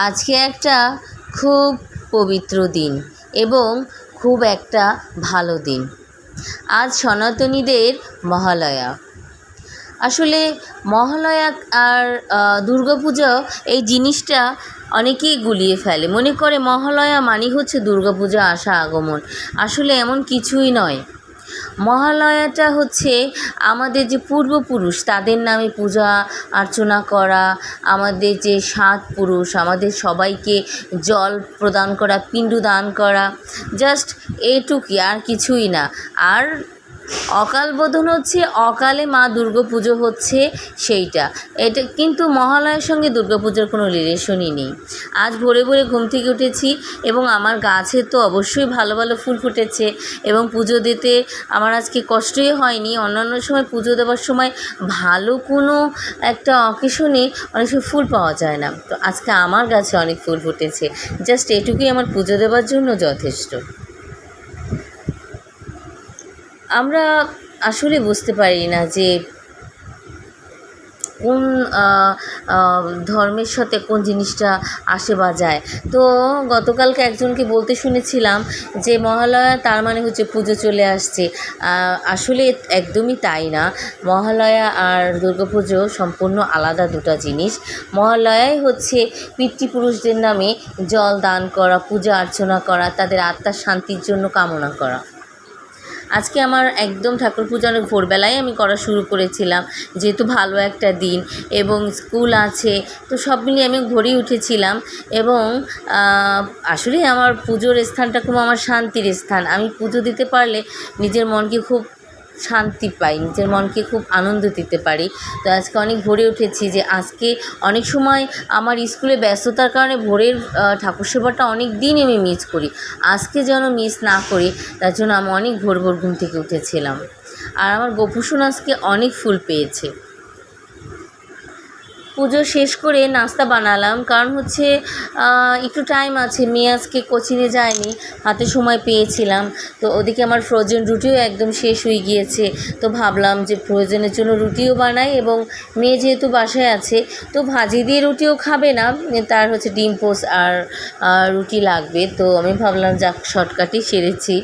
আজকে একটা খুব পবিত্র দিন এবং খুব একটা ভালো দিন। আজ সনাতনীদের মহালয়া। আসলে মহালয়া আর দুর্গাপূজা এই জিনিসটা অনেকেই গুলিয়ে ফেলে, মনে করে মহালয়া মানেই হচ্ছে দুর্গাপূজা আসা আগমন। আসলে এমন কিছুই নয়। মহালয়াটা হচ্ছে আমাদের যে পূর্বপুরুষ তাদের নামে পূজা অর্চনা করা, আমাদের যে 7 পুরুষ আমাদের সবাইকে জল প্রদান করা, পিণ্ডদান করা, জাস্ট এটুকুই, আর কিছুই না। আর অকাল বোধন হচ্ছে অকালে মা দুর্গাপুজো হচ্ছে সেইটা। এটা কিন্তু মহালয়ার সঙ্গে দুর্গাপুজোর কোনো রিলেশনই নেই। আজ ভোরে ভোরে ঘুম থেকে উঠেছি এবং আমার গাছে তো অবশ্যই ভালো ভালো ফুল ফুটেছে এবং পুজো দিতে আমার আজকে কষ্টই হয়নি। অন্যান্য সময় পুজো দেওয়ার সময় ভালো কোনো একটা অকেশনে অনেক সময় ফুল পাওয়া যায় না, তো আজকে আমার গাছে অনেক ফুল ফুটেছে। জাস্ট এটুকুই আমার পুজো দেওয়ার জন্য যথেষ্ট। আমরা আসলে বুঝতে পারি না যে কোন ধর্মের সাথে কোন জিনিসটা আসে বা যায়। তো গতকালকে একজনকে বলতে শুনেছিলাম যে মহালয়া তার মানে হচ্ছে পুজো চলে আসছে। আসলে একদমই তাই না। মহালয়া আর দুর্গাপুজো সম্পূর্ণ আলাদা দুটো জিনিস। মহালয়াই হচ্ছে পিতৃপুরুষদের নামে জল দান করা, পূজা অর্চনা করা, তাদের আত্মার শান্তির জন্য কামনা করা। আজকে আমার একদম ঠাকুর পূজা অনেক ভোরবেলায় আমি করা শুরু করেছিলাম, যেহেতু ভালো একটা দিন এবং স্কুল আছে, তো সব মিলিয়ে আমি ভোরেই উঠেছিলাম। এবং আসলে আমার পুজোর স্থানটা খুব আমার শান্তির স্থান। আমি পুজো দিতে পারলে নিজের মনকে খুব শান্তি পাই, নিজের মনকে খুব আনন্দ দিতে পারি। তো আজকে অনেক ভোরে উঠেছি, যে আজকে অনেক সময় আমার স্কুলে ব্যস্ততার কারণে ভোরের ঠাকুর সেবাটা অনেক দিন আমি মিস করি। আজকে যেন মিস না করি, তার জন্য আমি অনেক ভোর ভোর ঘুম থেকে উঠেছিলাম। আর আমার গোপুসোনা আজকে অনেক ফুল পেয়েছে। পুজো শেষ করে নাস্তা বানালাম, কারণ হচ্ছে একটু টাইম আছে, মেয়ে আজকে কোচিংয়ে যায়নি, হাতে সময় পেয়েছিলাম। তো ওদিকে আমার ফ্রোজেন রুটিও একদম শেষ হয়ে গিয়েছে। তো ভাবলাম যে প্রয়োজনের জন্য রুটিও বানাই, এবং মেয়ে যেহেতু বাসায় আছে তো ভাজি দিয়ে রুটিও খাবে না, তার হচ্ছে ডিম পোস্ট আর রুটি লাগবে। তো আমি ভাবলাম যাক শর্টকাটই সেরেছি,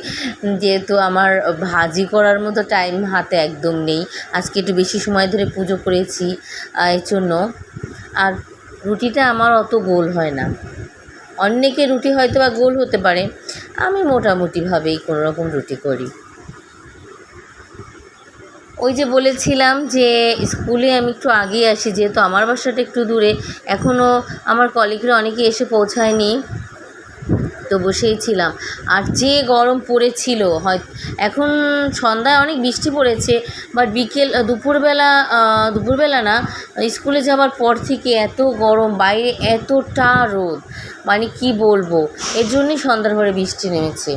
যেহেতু আমার ভাজি করার মতো টাইম হাতে একদম নেই। আজকে একটু বেশি সময় ধরে পুজো করেছি এর জন্য। আর রুটিটা আমার অত গোল হয় না, অনেকের রুটি হয়তো বা গোল হতে পারে, আমি মোটামুটিভাবেই কোনো রকম রুটি করি। ওই যে বলেছিলাম যে স্কুলে আমি একটু আগিয়ে আসি, যেহেতু আমার বাসাটা একটু দূরে, এখনও আমার কলিগরা অনেকে এসে পৌঁছায়নি, তো বসেই ছিলাম। আর যে গরম পড়েছিল, হয় এখন সন্ধ্যায় অনেক বৃষ্টি পড়েছে, বাট দুপুরবেলা না, স্কুলে যাওয়ার পর থেকে এত গরম, বাইরে এতটা রোদ, মানে কি বলবো, এর জন্যই সন্ধ্যার পরে বৃষ্টি নেমেছে।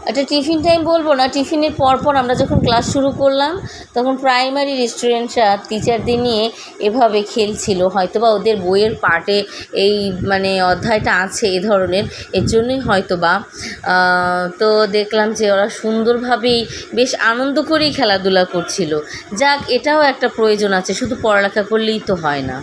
একটা টিফিন টাইম বলবো না, টিফিনের পরপর আমরা যখন ক্লাস শুরু করলাম, তখন প্রাইমারি স্টুডেন্টরা টিচারদের নিয়ে এভাবে খেলছিল। হয়তোবা ওদের বইয়ের পার্টে এই মানে অধ্যায়টা আছে এ ধরনের, এর জন্যই হয়তোবা। তো দেখলাম যে ওরা সুন্দরভাবেই বেশ আনন্দ করেই খেলাধুলা করছিল। যাক, এটাও একটা প্রয়োজন আছে, শুধু পড়ালেখা করলেই তো হয় না।